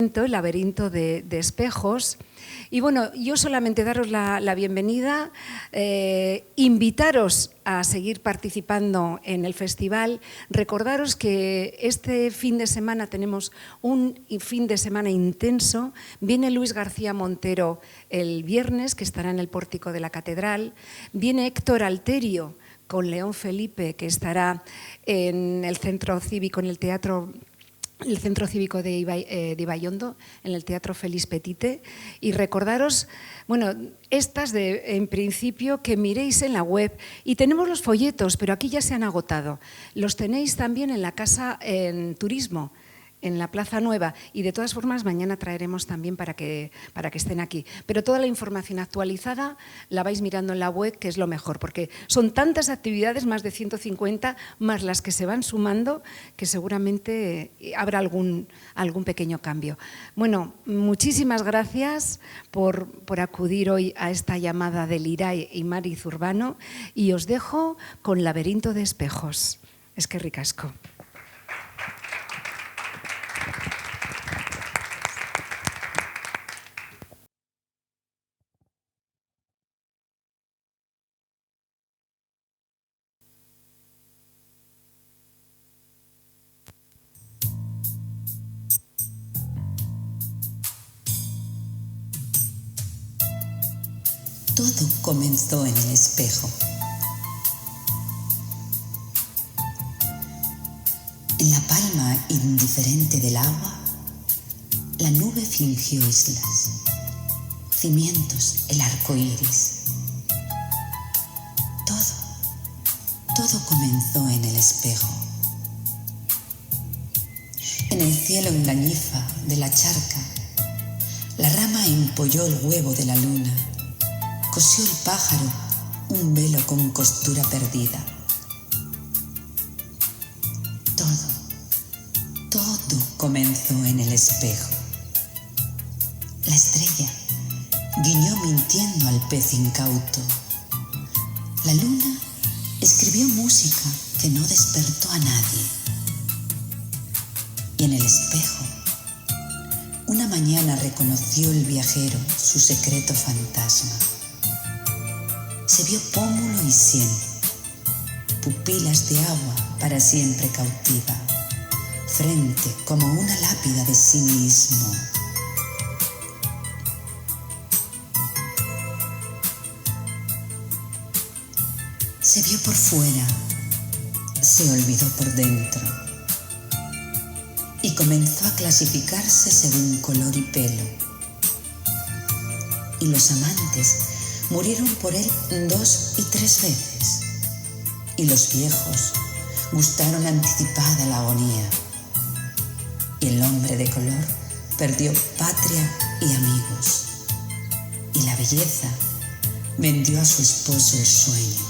El laberinto de espejos. Y bueno, yo solamente daros la bienvenida, invitaros a seguir participando en el festival, recordaros que este fin de semana tenemos un fin de semana intenso. Viene Luis García Montero el viernes, que estará en el pórtico de la Catedral, viene Héctor Alterio con León Felipe, que estará en el Centro Cívico, en el Centro Cívico de Ibaiondo, en el Teatro Félix Petite, y recordaros, bueno, en principio que miréis en la web, y tenemos los folletos, pero aquí ya se han agotado. Los tenéis también en la Casa en Turismo, en la Plaza Nueva, y de todas formas mañana traeremos también para que estén aquí. Pero toda la información actualizada la vais mirando en la web, que es lo mejor, porque son tantas actividades, más de 150, más las que se van sumando, que seguramente habrá algún pequeño cambio. Bueno, muchísimas gracias por acudir hoy a esta llamada de Liray y Mari Zurbano, y os dejo con Laberinto de Espejos. Eskerrik asko. Todo comenzó en el espejo. En la palma indiferente del agua, la nube fingió islas, cimientos, el arco iris. Todo comenzó en el espejo. En el cielo engañifa de la charca, la rama empolló el huevo de la luna. Cosió el pájaro un velo con costura perdida. Todo comenzó en el espejo. La estrella guiñó mintiendo al pez incauto. La luna escribió música que no despertó a nadie. Y en el espejo, una mañana reconoció el viajero su secreto fantasma. Se vio pómulo y sien, pupilas de agua para siempre cautiva, frente como una lápida de sí mismo. Se vio por fuera, se olvidó por dentro, y comenzó a clasificarse según color y pelo. Y los amantes murieron por él 2 y 3 veces, y los viejos gustaron anticipada la agonía, y el hombre de color perdió patria y amigos, y la belleza vendió a su esposo el sueño.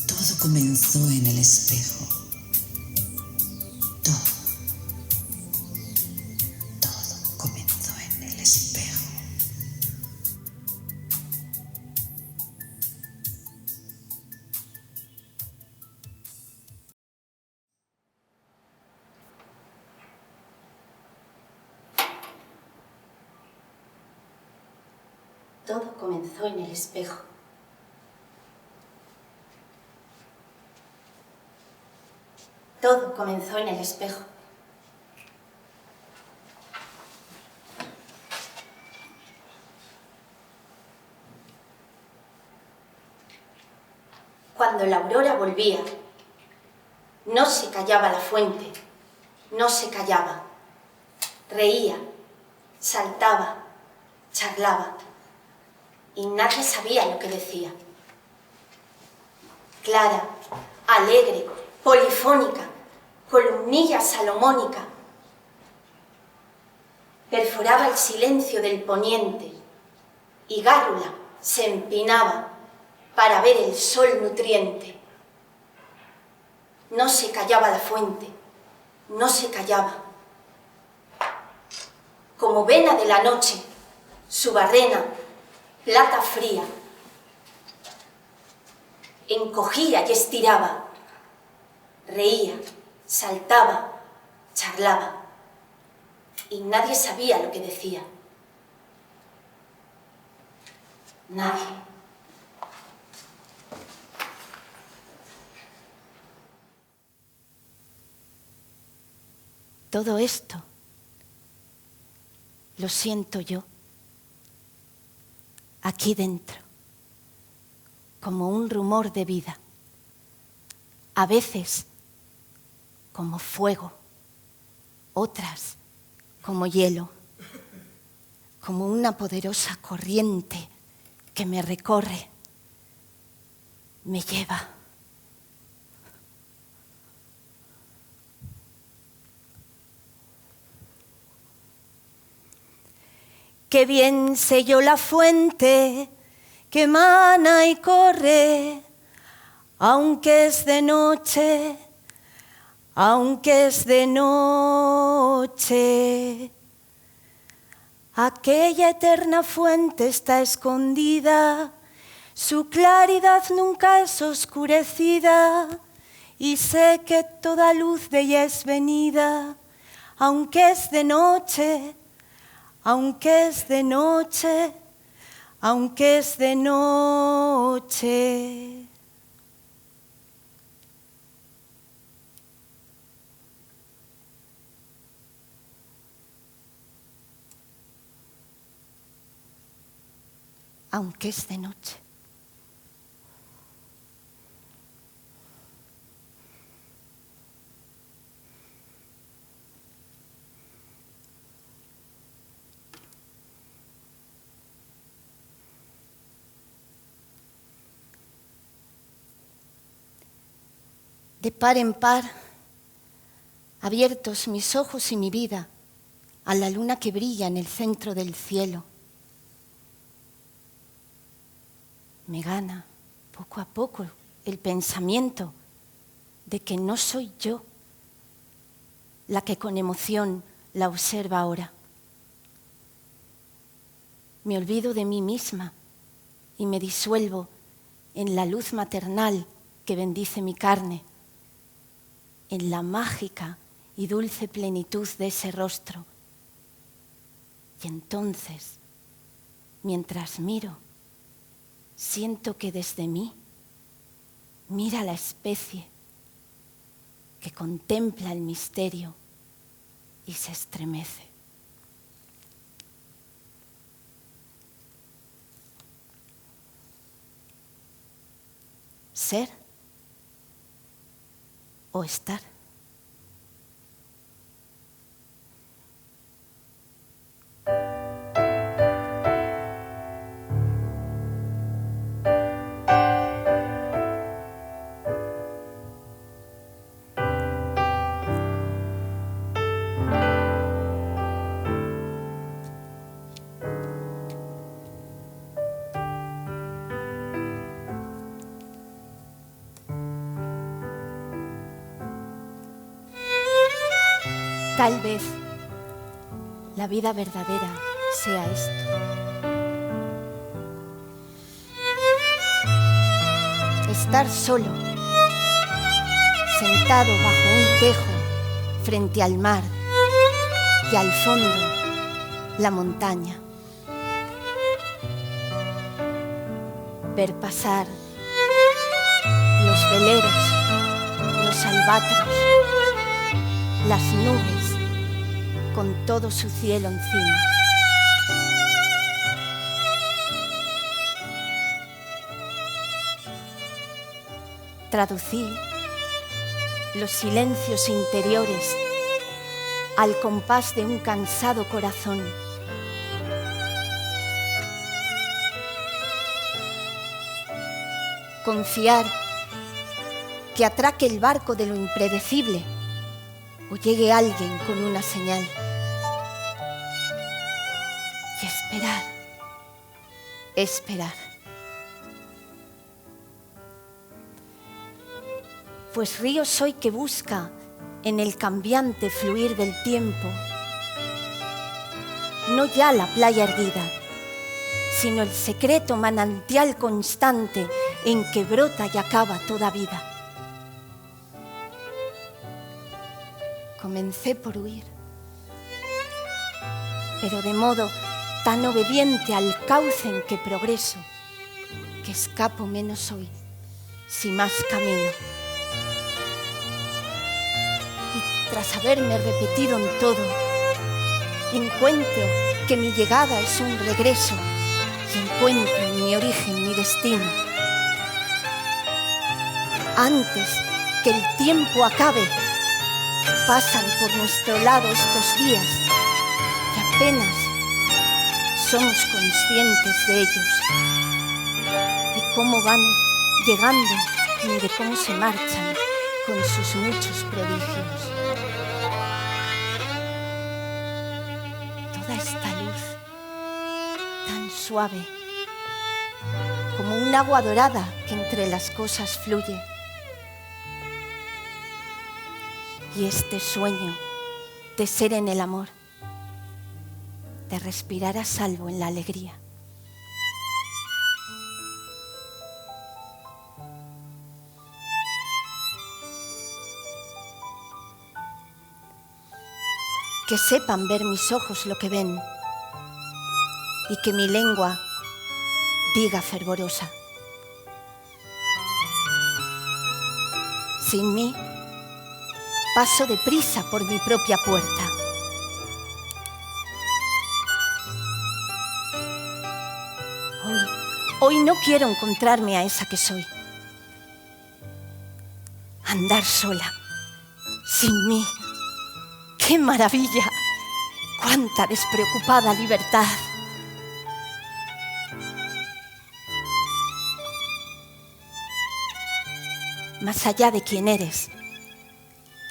Todo comenzó en el espejo. Todo comenzó en el espejo. Todo comenzó en el espejo. Cuando la aurora volvía, no se callaba la fuente, no se callaba. Reía, saltaba, charlaba, y nadie sabía lo que decía. Clara, alegre, polifónica, columnilla salomónica, perforaba el silencio del poniente, y Gárula se empinaba para ver el sol nutriente. No se callaba la fuente, no se callaba. Como vena de la noche, su barrena, plata fría, encogía y estiraba, reía, saltaba, charlaba. Y nadie sabía lo que decía. Nadie. Todo esto lo siento yo, aquí dentro, como un rumor de vida, a veces como fuego, otras como hielo, como una poderosa corriente que me recorre, me lleva. Qué bien sé yo la fuente que emana y corre, aunque es de noche, aunque es de noche. Aquella eterna fuente está escondida, su claridad nunca es oscurecida, y sé que toda luz de ella es venida, aunque es de noche, aunque es de noche, aunque es de noche. Aunque es de noche. De par en par, abiertos mis ojos y mi vida a la luna que brilla en el centro del cielo, me gana poco a poco el pensamiento de que no soy yo la que con emoción la observa ahora. Me olvido de mí misma y me disuelvo en la luz maternal que bendice mi carne, en la mágica y dulce plenitud de ese rostro. Y entonces, mientras miro, siento que desde mí mira la especie que contempla el misterio y se estremece. Ser o estar. Tal vez la vida verdadera sea esto. Estar solo, sentado bajo un tejo frente al mar y al fondo la montaña. Ver pasar los veleros, los albatros, las nubes con todo su cielo encima. Traducir los silencios interiores al compás de un cansado corazón. Confiar que atraque el barco de lo impredecible o llegue alguien con una señal. Y esperar, esperar. Pues río soy que busca en el cambiante fluir del tiempo, no ya la playa erguida, sino el secreto manantial constante en que brota y acaba toda vida. Comencé por huir, pero de modo tan obediente al cauce en que progreso, que escapo menos hoy, si más camino. Y tras haberme repetido en todo, encuentro que mi llegada es un regreso y encuentro en mi origen mi destino. Antes que el tiempo acabe, pasan por nuestro lado estos días y apenas somos conscientes de ellos, de cómo van llegando ni de cómo se marchan con sus muchos prodigios. Toda esta luz tan suave como un agua dorada que entre las cosas fluye, y este sueño de ser en el amor, de respirar a salvo en la alegría. Que sepan ver mis ojos lo que ven y que mi lengua diga fervorosa: sin mí paso deprisa por mi propia puerta. Hoy no quiero encontrarme a esa que soy. Andar sola, sin mí. ¡Qué maravilla! ¡Cuánta despreocupada libertad! Más allá de quién eres,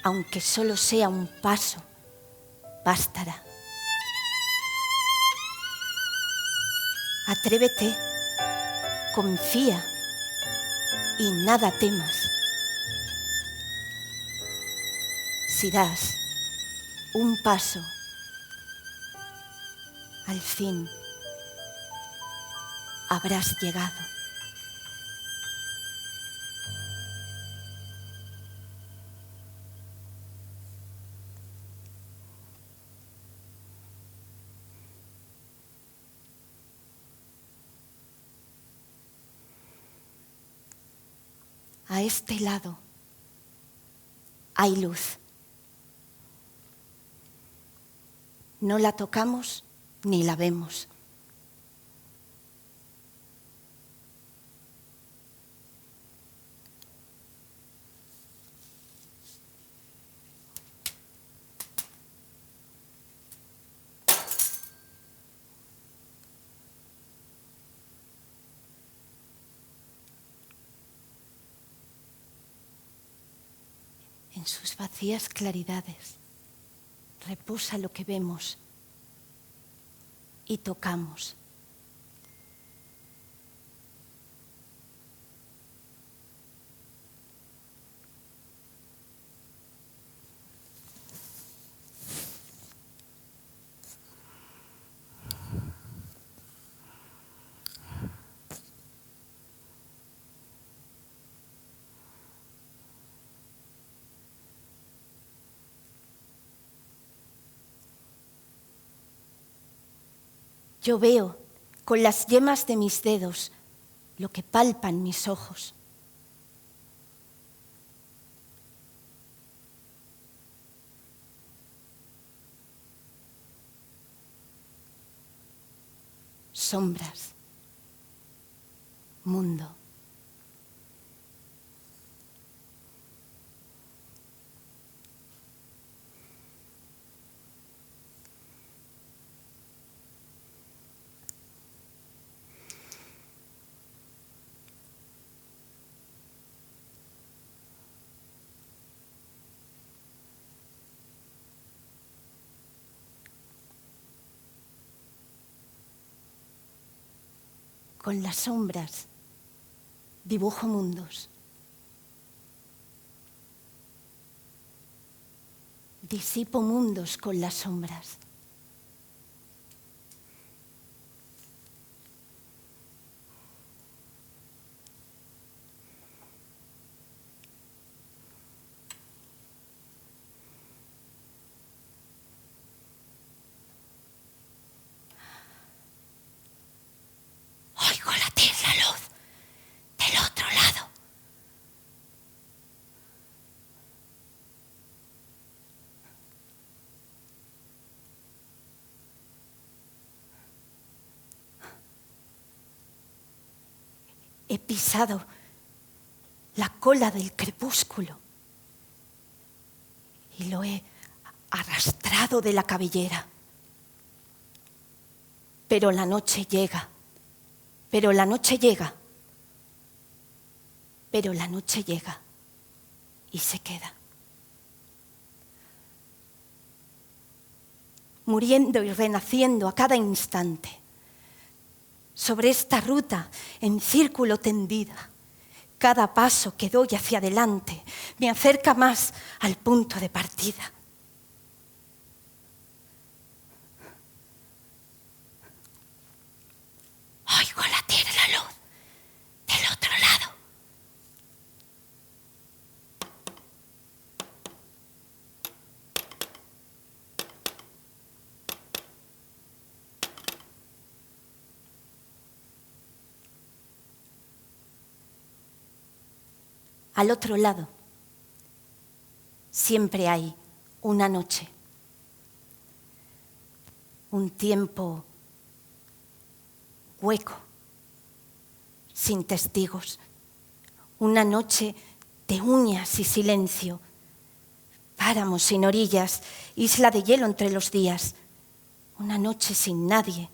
aunque solo sea un paso, bastará. Atrévete, confía y nada temas. Si das un paso, al fin habrás llegado. A este lado hay luz. No la tocamos ni la vemos. En sus vacías claridades reposa lo que vemos y tocamos. Yo veo con las yemas de mis dedos lo que palpan mis ojos. Sombras, mundo. Con las sombras dibujo mundos. Disipo mundos con las sombras. he pisado la cola del crepúsculo y lo he arrastrado de la cabellera. Pero la noche llega, pero la noche llega, pero la noche llega y se queda. Muriendo y renaciendo a cada instante, sobre esta ruta en círculo tendida, cada paso que doy hacia adelante me acerca más al punto de partida. Oigo latir la luz del otro lado. Al otro lado siempre hay una noche, un tiempo hueco, sin testigos, una noche de uñas y silencio, páramos sin orillas, isla de hielo entre los días, una noche sin nadie,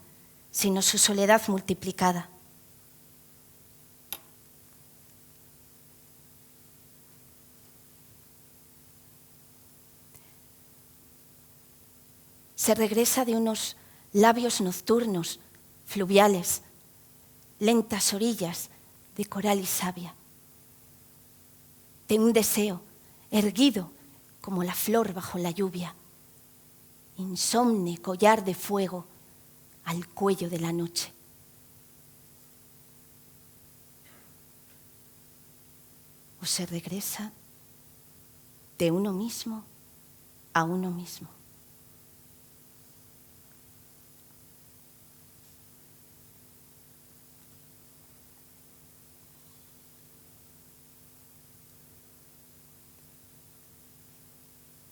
sino su soledad multiplicada. Se regresa de unos labios nocturnos, fluviales, lentas orillas de coral y savia, de un deseo erguido como la flor bajo la lluvia, insomne collar de fuego al cuello de la noche. O se regresa de uno mismo a uno mismo.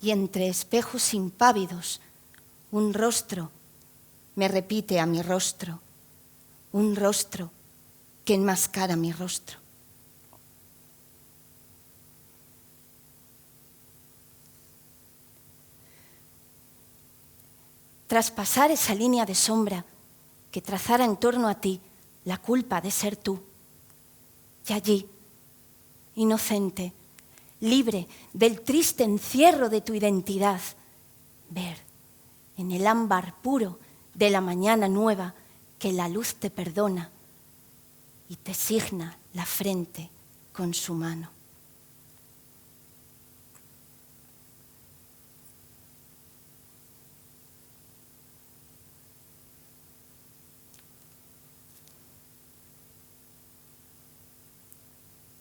Y entre espejos impávidos, un rostro me repite a mi rostro, un rostro que enmascara mi rostro. Tras pasar esa línea de sombra que trazara en torno a ti la culpa de ser tú, y allí, inocente, libre del triste encierro de tu identidad, ver en el ámbar puro de la mañana nueva que la luz te perdona y te signa la frente con su mano.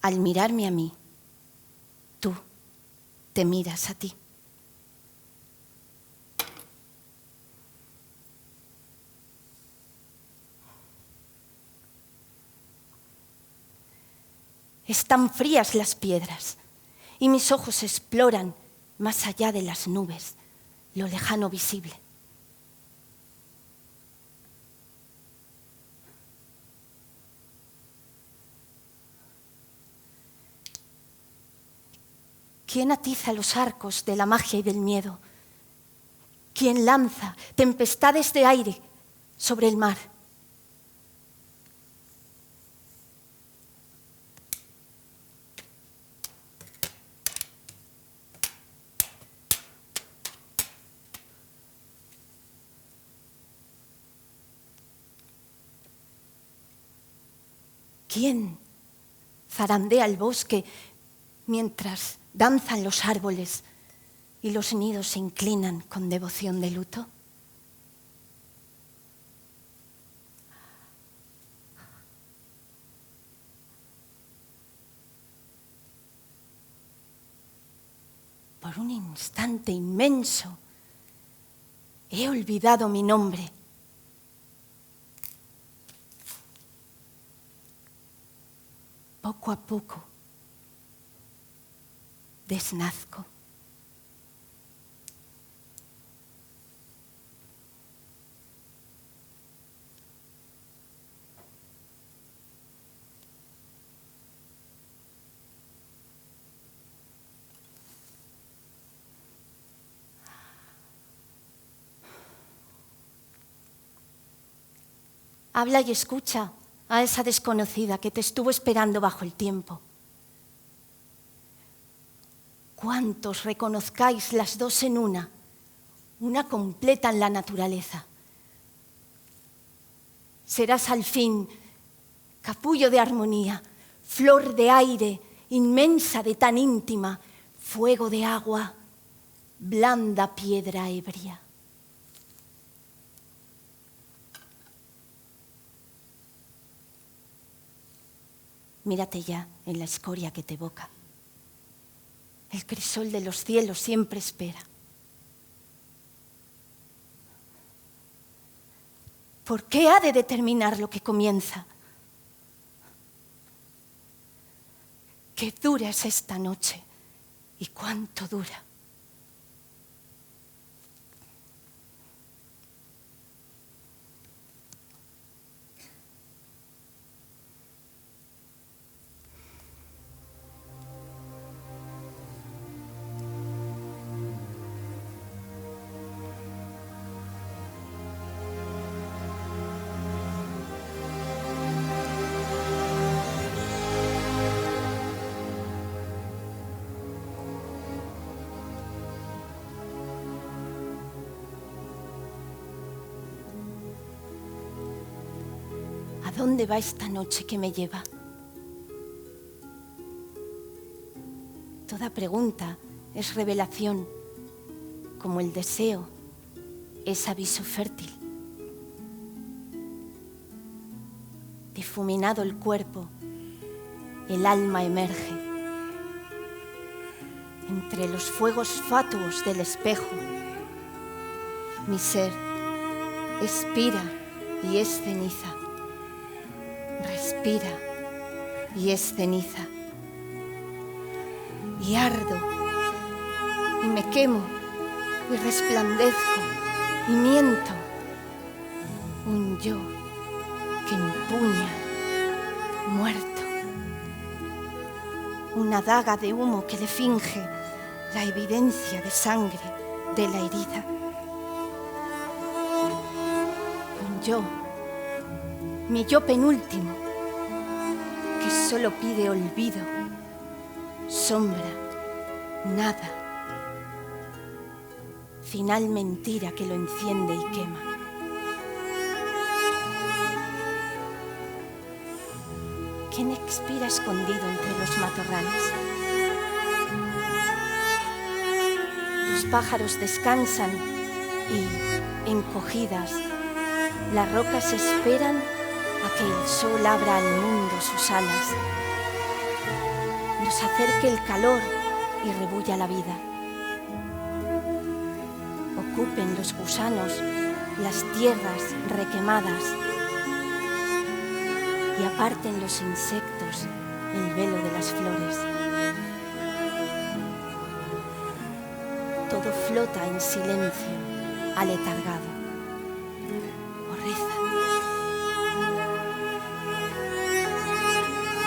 Al mirarme a mí, tú te miras a ti. Están frías las piedras y mis ojos exploran más allá de las nubes lo lejano visible. ¿Quién atiza los arcos de la magia y del miedo? ¿Quién lanza tempestades de aire sobre el mar? ¿Quién zarandea el bosque mientras danzan los árboles y los nidos se inclinan con devoción de luto? Por un instante inmenso he olvidado mi nombre. Poco a poco desnazco. Habla y escucha a esa desconocida que te estuvo esperando bajo el tiempo. ¿Cuántos reconozcáis las dos en una completa en la naturaleza? Serás al fin capullo de armonía, flor de aire, inmensa de tan íntima, fuego de agua, blanda piedra ebria. Mírate ya en la escoria que te evoca. El crisol de los cielos siempre espera. ¿Por qué ha de determinar lo que comienza? ¿Qué dura es esta noche y cuánto dura? ¿A dónde va esta noche que me lleva? Toda pregunta es revelación, como el deseo es aviso fértil. Difuminado el cuerpo, el alma emerge. Entre los fuegos fatuos del espejo, mi ser expira y es ceniza. Respira y es ceniza. Y ardo y me quemo y resplandezco y miento. Un yo que empuña muerto. Una daga de humo que le finge la evidencia de sangre de la herida. Un yo, mi yo penúltimo, que solo pide olvido, sombra, nada, final mentira que lo enciende y quema. ¿Quién expira escondido entre los matorrales? Los pájaros descansan y, encogidas, las rocas esperan a que el sol abra al mundo sus alas, nos acerque el calor y rebulla la vida. Ocupen los gusanos las tierras requemadas y aparten los insectos el velo de las flores. Todo flota en silencio, aletargado, o reza.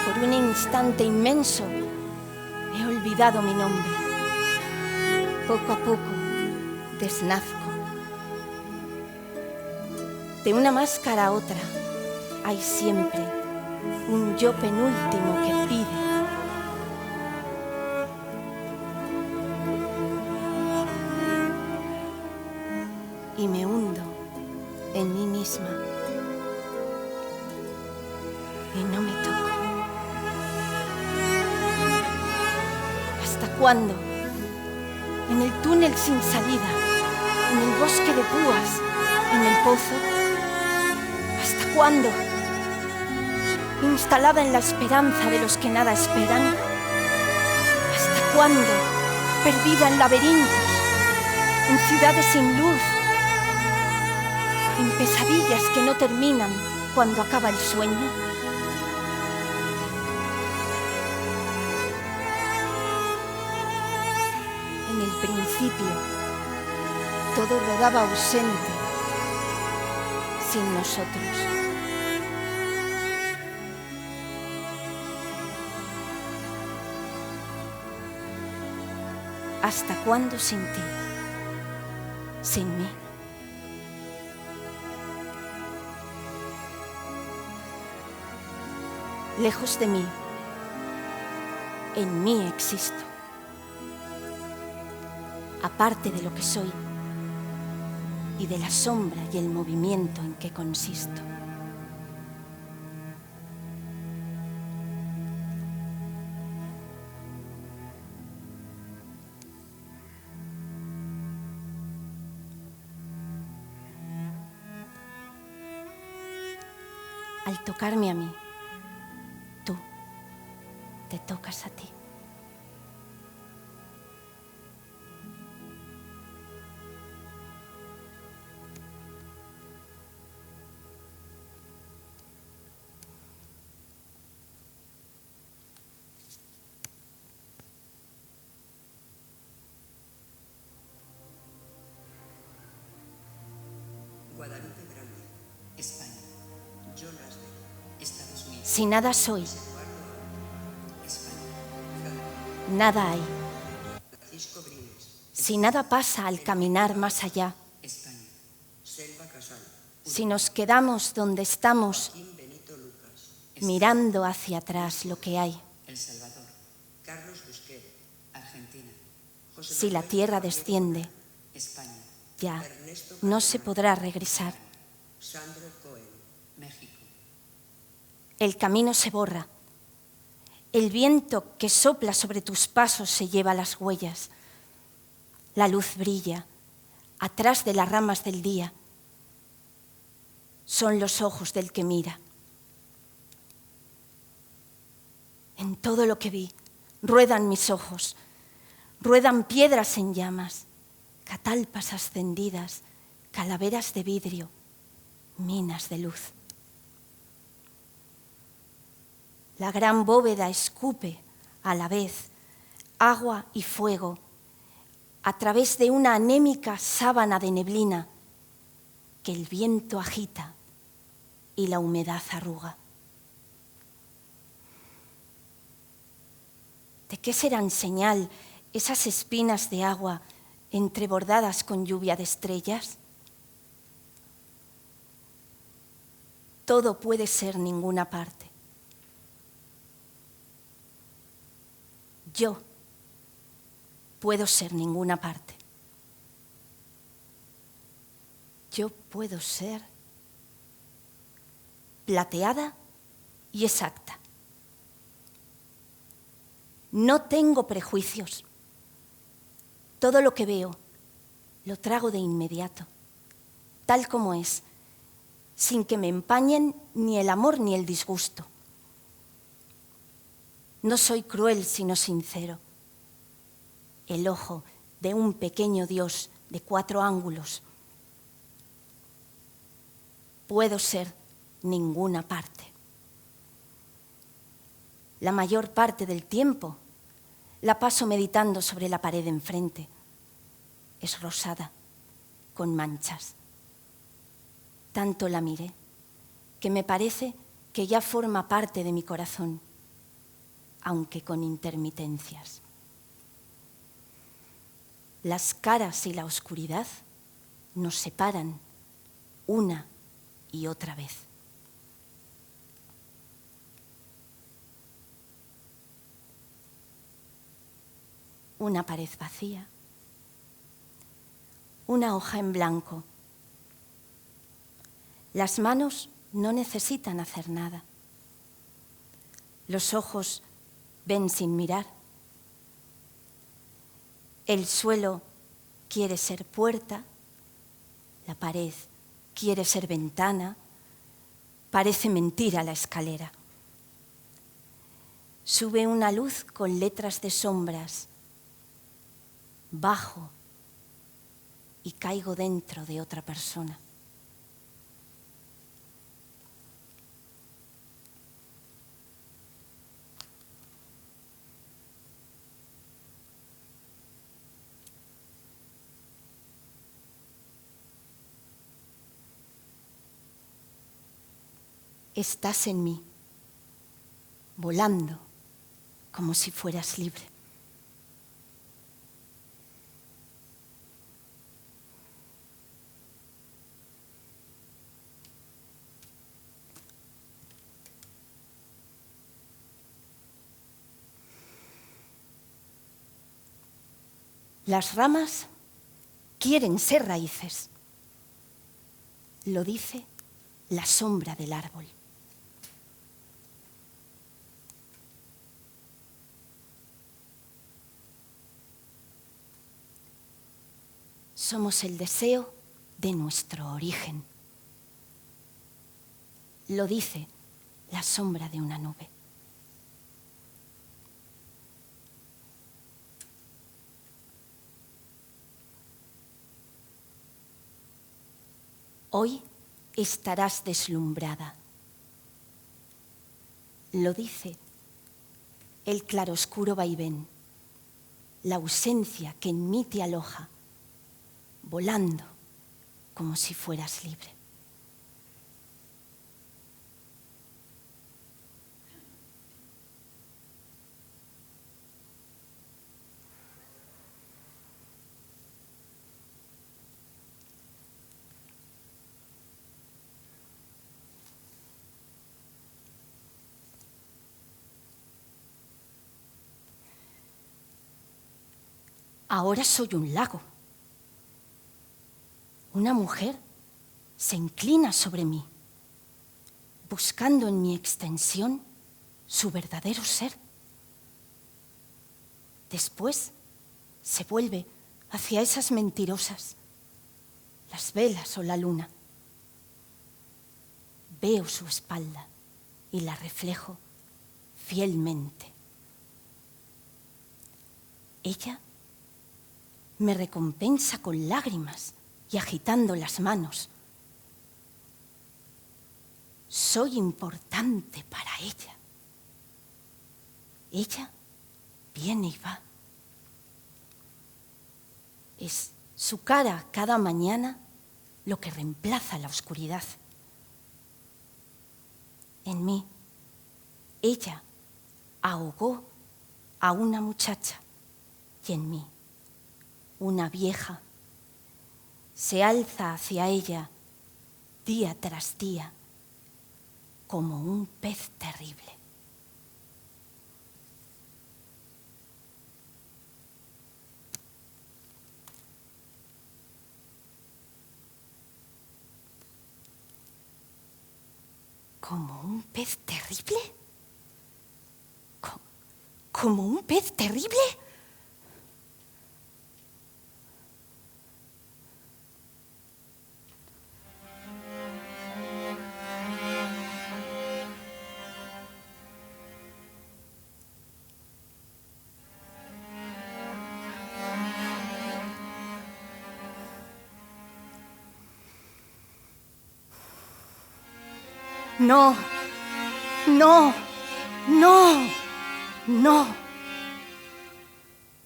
Por un instante inmenso he olvidado mi nombre. Poco a poco desnazco. De una máscara a otra hay siempre un yo penúltimo que pide. Y me hundo en mí misma y no me toco. ¿Hasta cuándo? En el túnel sin salida, en el bosque de púas, en el pozo. ¿Hasta cuándo? Instalada en la esperanza de los que nada esperan. ¿Hasta cuándo? Perdida en laberintos, en ciudades sin luz, en pesadillas que no terminan cuando acaba el sueño. En el principio, todo rodaba ausente, sin nosotros. ¿Hasta cuándo sin ti? Sin mí. lejos de mí, en mí existo, aparte de lo que soy y de la sombra y el movimiento en que consisto. Al tocarme a mí, tú te tocas a ti. Guadalupe Grande, España. John Lasberg, Estados Unidos. Si nada soy, España. nada hay. Francisco Brines, Si nada pasa al caminar más allá, España. Selva Casal, si nos quedamos donde estamos Joaquín Benito Lucas, mirando hacia atrás lo que hay, El Salvador. Carlos Busquet, Argentina. José si la Manuel tierra Javier desciende, Bonal, España. ya Ernesto no se Cardenal, podrá regresar. Sandro Cohen, México. El camino se borra. El viento que sopla sobre tus pasos se lleva las huellas. La luz brilla atrás de las ramas del día. Son los ojos del que mira. En todo lo que vi, ruedan mis ojos, ruedan piedras en llamas, catalpas ascendidas, calaveras de vidrio, minas de luz. La gran bóveda escupe a la vez agua y fuego a través de una anémica sábana de neblina que el viento agita y la humedad arruga. ¿De qué serán señal esas espinas de agua entrebordadas con lluvia de estrellas? Todo puede ser ninguna parte. Yo puedo ser ninguna parte. Yo puedo ser plateada y exacta. No tengo prejuicios. Todo lo que veo lo trago de inmediato, tal como es, sin que me empañen ni el amor ni el disgusto. No soy cruel, sino sincero. El ojo de un pequeño Dios de 4 ángulos. Puedo ser ninguna parte. La mayor parte del tiempo la paso meditando sobre la pared enfrente. Es rosada, con manchas. Tanto la miré que me parece que ya forma parte de mi corazón, aunque con intermitencias. Las caras y la oscuridad nos separan una y otra vez. Una pared vacía, una hoja en blanco. Las manos no necesitan hacer nada. Los ojos ven sin mirar. El suelo quiere ser puerta, la pared quiere ser ventana, parece mentira la escalera. Sube una luz con letras de sombras, bajo y caigo dentro de otra persona. Estás en mí, volando como si fueras libre. Las ramas quieren ser raíces. Lo dice la sombra del árbol. Somos el deseo de nuestro origen. Lo dice la sombra de una nube. Hoy estarás deslumbrada. Lo dice el claroscuro vaivén, la ausencia que en mí te aloja, volando como si fueras libre. Ahora soy un lago. Una mujer se inclina sobre mí, buscando en mi extensión su verdadero ser. Después se vuelve hacia esas mentirosas, las velas o la luna. Veo su espalda y la reflejo fielmente. Ella me recompensa con lágrimas y agitando las manos. Soy importante para ella. Ella viene y va. Es su cara cada mañana lo que reemplaza la oscuridad. En mí, ella ahogó a una muchacha y en mí, una vieja se alza hacia ella día tras día como un pez terrible. ¿Como un pez terrible? ¿Como un pez terrible? No, no, no, no.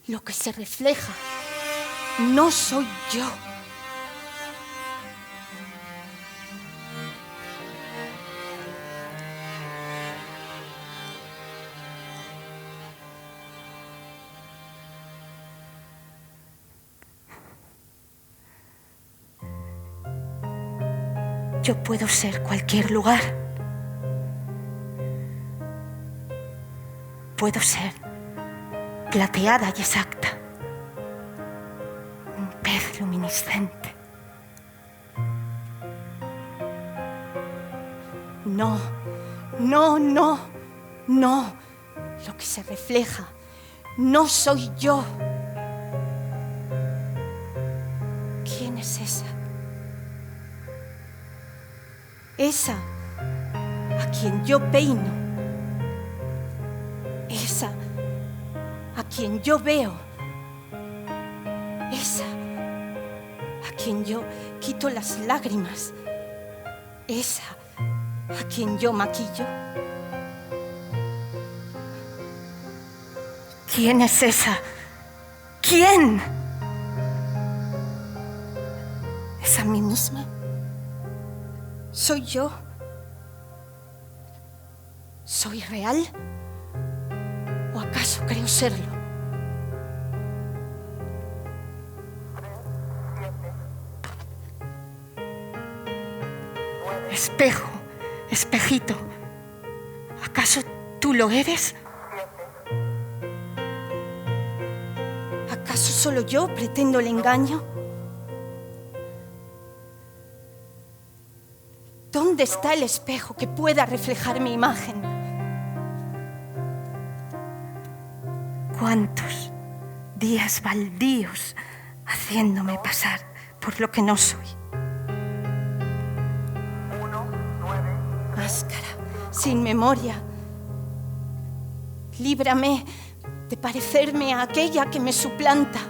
Lo que se refleja no soy yo. Yo puedo ser cualquier lugar. Puedo ser plateada y exacta. Un pez luminiscente. No, no, no, no. Lo que se refleja no soy yo. ¿Quién es esa? Esa a quien yo peino. Esa a quien yo veo. Esa a quien yo quito las lágrimas. Esa a quien yo maquillo. ¿Quién es esa? ¿Quién? ¿Es a mí misma? ¿Soy yo? ¿Soy real? ¿O acaso creo serlo? Espejo, espejito, ¿acaso tú lo eres? ¿A ¿Acaso solo yo pretendo el engaño? ¿Dónde está el espejo que pueda reflejar mi imagen? ¿Cuántos días baldíos haciéndome pasar por lo que no soy? Máscara, sin memoria, líbrame de parecerme a aquella que me suplanta.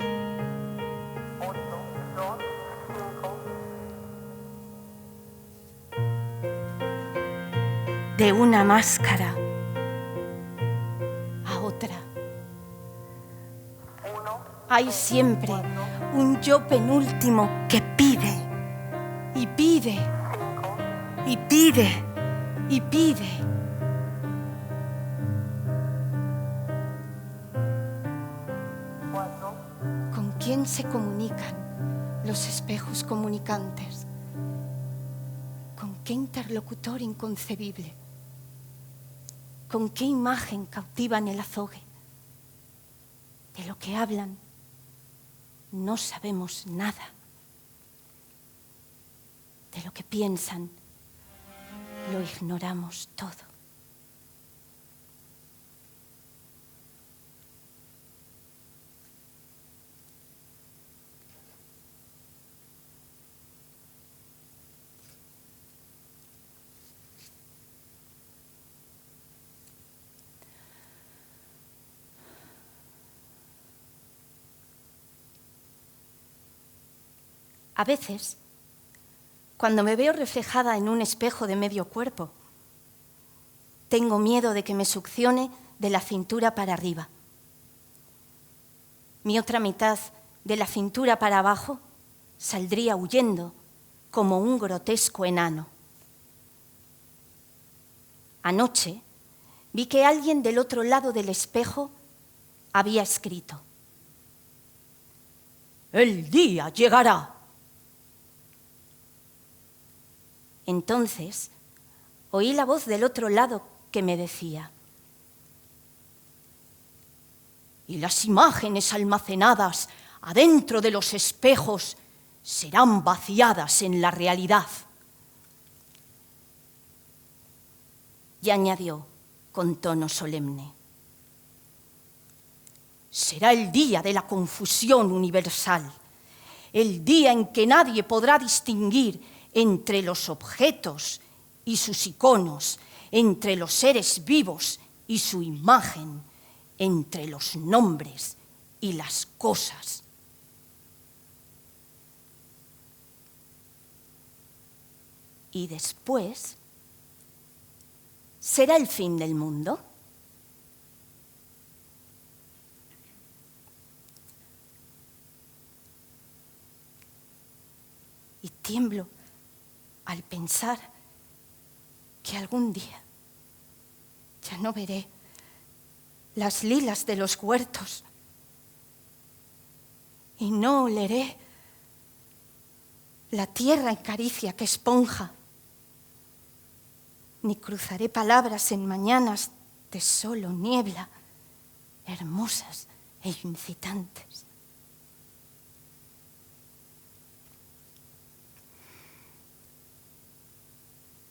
De una máscara a otra. Hay siempre un yo penúltimo que pide y pide y pide y pide. ¿Con quién se comunican los espejos comunicantes? ¿Con qué interlocutor inconcebible? ¿Con qué imagen cautivan el azogue? De lo que hablan no sabemos nada. De lo que piensan lo ignoramos todo. A veces, cuando me veo reflejada en un espejo de medio cuerpo, tengo miedo de que me succione de la cintura para arriba. Mi otra mitad, de la cintura para abajo, saldría huyendo como un grotesco enano. Anoche vi que alguien del otro lado del espejo había escrito: «El día llegará». Entonces, oí la voz del otro lado que me decía: «Y las imágenes almacenadas adentro de los espejos serán vaciadas en la realidad». Y añadió con tono solemne: «Será el día de la confusión universal, el día en que nadie podrá distinguir entre los objetos y sus iconos, entre los seres vivos y su imagen, entre los nombres y las cosas». Y después, ¿será el fin del mundo? Y tiemblo al pensar que algún día ya no veré las lilas de los huertos y no oleré la tierra en caricia que esponja, ni cruzaré palabras en mañanas de sol o niebla, hermosas e incitantes.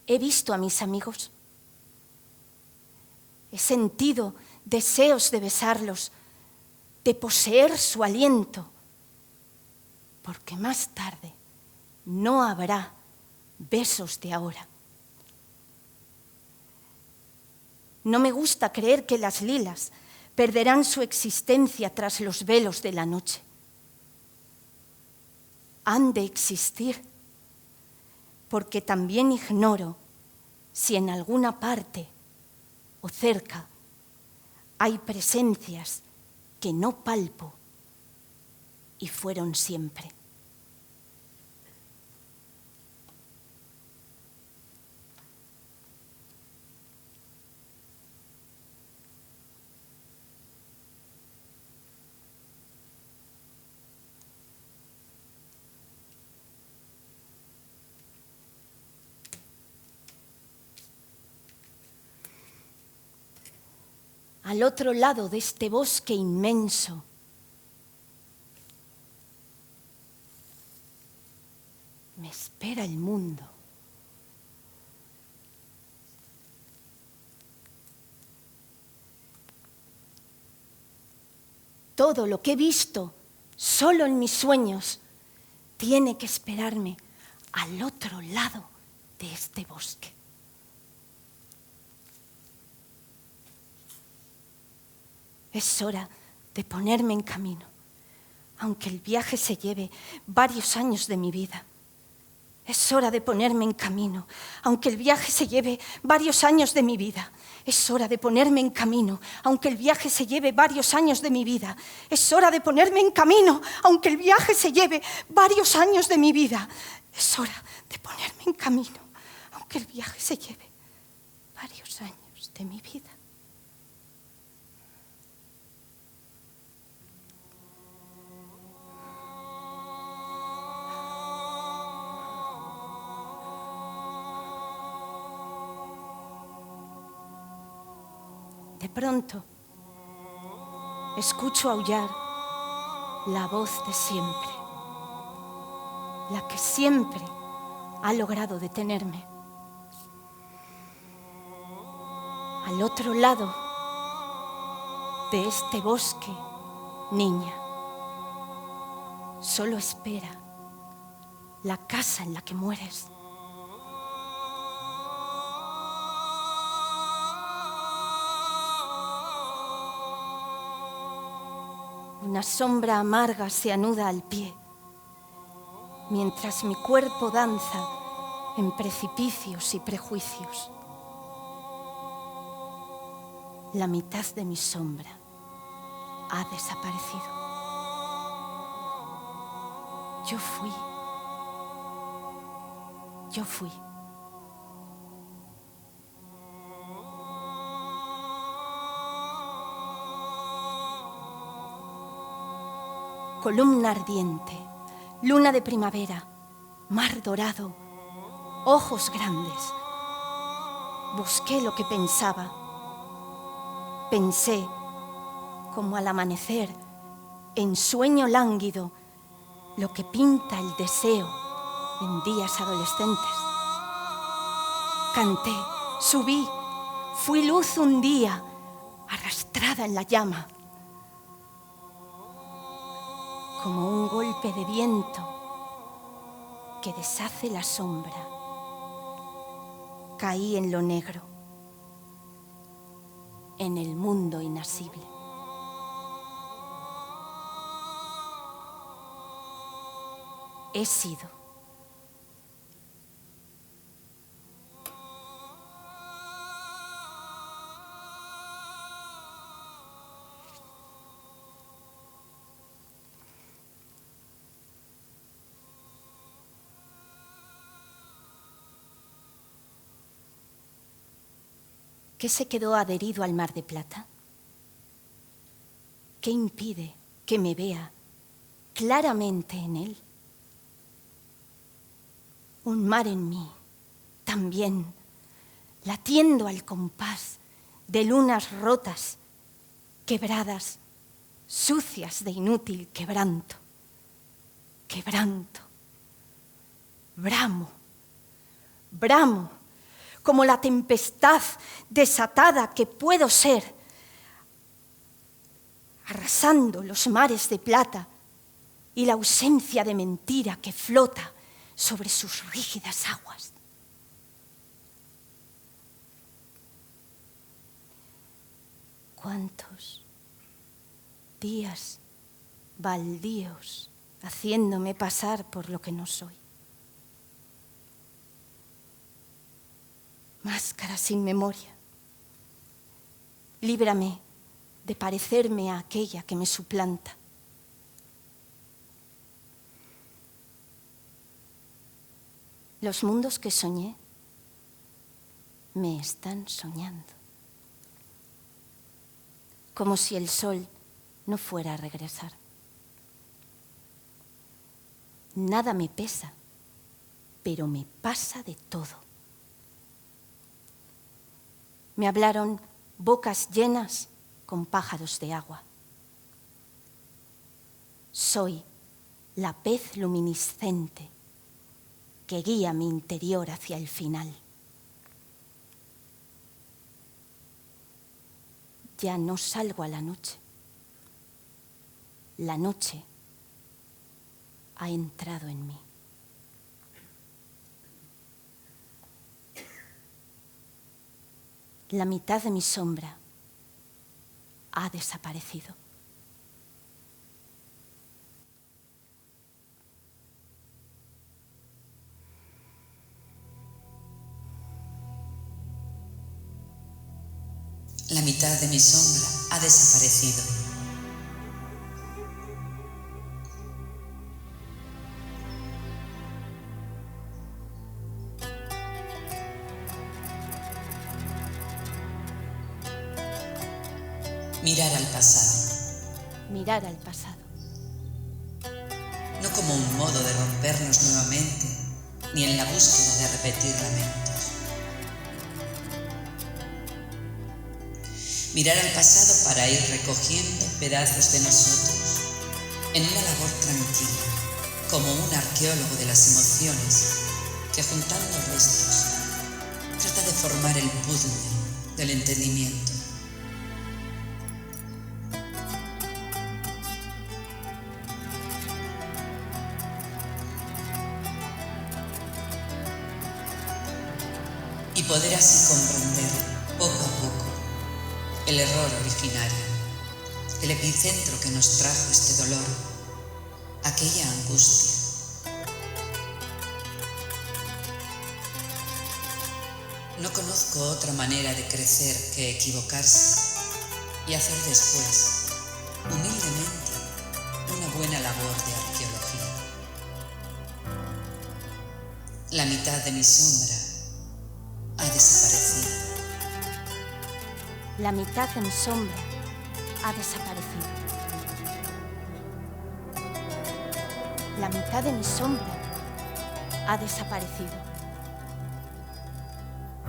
He visto a mis amigos, he sentido deseos de besarlos, de poseer su aliento, porque más tarde no habrá besos de ahora. No me gusta creer que las lilas perderán su existencia tras los velos de la noche. Han de existir, porque también ignoro si en alguna parte o cerca hay presencias que no palpo y fueron siempre. Al otro lado de este bosque inmenso, me espera el mundo. Todo lo que he visto solo en mis sueños tiene que esperarme al otro lado de este bosque. Es hora de ponerme en camino, aunque el viaje se lleve varios años de mi vida. Es hora de ponerme en camino, aunque el viaje se lleve varios años de mi vida. Es hora de ponerme en camino, aunque el viaje se lleve varios años de mi vida. Es hora de ponerme en camino, aunque el viaje se lleve varios años de mi vida. Es hora de ponerme en camino, aunque el viaje se lleve varios años de mi vida. De pronto, escucho aullar la voz de siempre, la que siempre ha logrado detenerme. Al otro lado de este bosque, niña, solo espera la casa en la que mueres. Una sombra amarga se anuda al pie, mientras mi cuerpo danza en precipicios y prejuicios. La mitad de mi sombra ha desaparecido. Yo fui. Columna ardiente, luna de primavera, mar dorado, ojos grandes. Busqué lo que pensaba. Pensé, como al amanecer, en sueño lánguido, lo que pinta el deseo en días adolescentes. Canté, subí, fui luz un día, arrastrada en la llama. Como un golpe de viento que deshace la sombra, caí en lo negro, en el mundo inasible. He sido. ¿Qué se quedó adherido al mar de plata? ¿Qué impide que me vea claramente en él? Un mar en mí, también, latiendo al compás de lunas rotas, quebradas, sucias de inútil quebranto. Quebranto. Bramo, bramo, como la tempestad desatada que puedo ser, arrasando los mares de plata y la ausencia de mentira que flota sobre sus rígidas aguas. ¿Cuántos días baldíos haciéndome pasar por lo que no soy? Máscara sin memoria. Líbrame de parecerme a aquella que me suplanta. Los mundos que soñé me están soñando. Como si el sol no fuera a regresar. Nada me pesa, pero me pasa de todo. Me hablaron bocas llenas con pájaros de agua. Soy la pez luminiscente que guía mi interior hacia el final. Ya no salgo a la noche. La noche ha entrado en mí. La mitad de mi sombra ha desaparecido. La mitad de mi sombra ha desaparecido. Mirar al pasado. Mirar al pasado. No como un modo de rompernos nuevamente, ni en la búsqueda de repetir lamentos. Mirar al pasado para ir recogiendo pedazos de nosotros, en una labor tranquila, como un arqueólogo de las emociones, que juntando restos, trata de formar el puzzle del entendimiento. Y poder así comprender, poco a poco, el error originario, el epicentro que nos trajo este dolor, aquella angustia. No conozco otra manera de crecer que equivocarse y hacer después, humildemente, una buena labor de arqueología. La mitad de mi sombra ha desaparecido. La mitad de mi sombra ha desaparecido. La mitad de mi sombra ha desaparecido.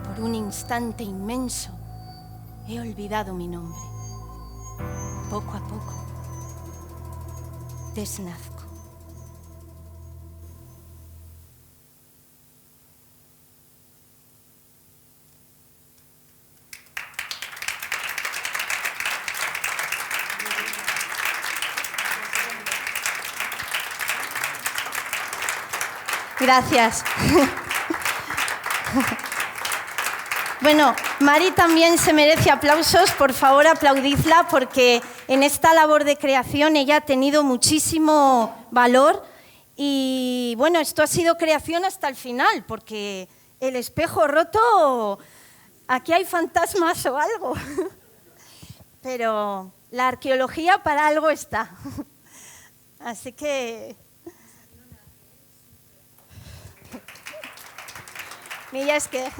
Por un instante inmenso he olvidado mi nombre. Poco a poco desnazco. Gracias. Bueno, Mari también se merece aplausos. Por favor, aplaudidla, porque en esta labor de creación ella ha tenido muchísimo valor. Y bueno, esto ha sido creación hasta el final, porque el espejo roto, aquí hay fantasmas o algo. Pero la arqueología para algo está. Así que... Mira, es que...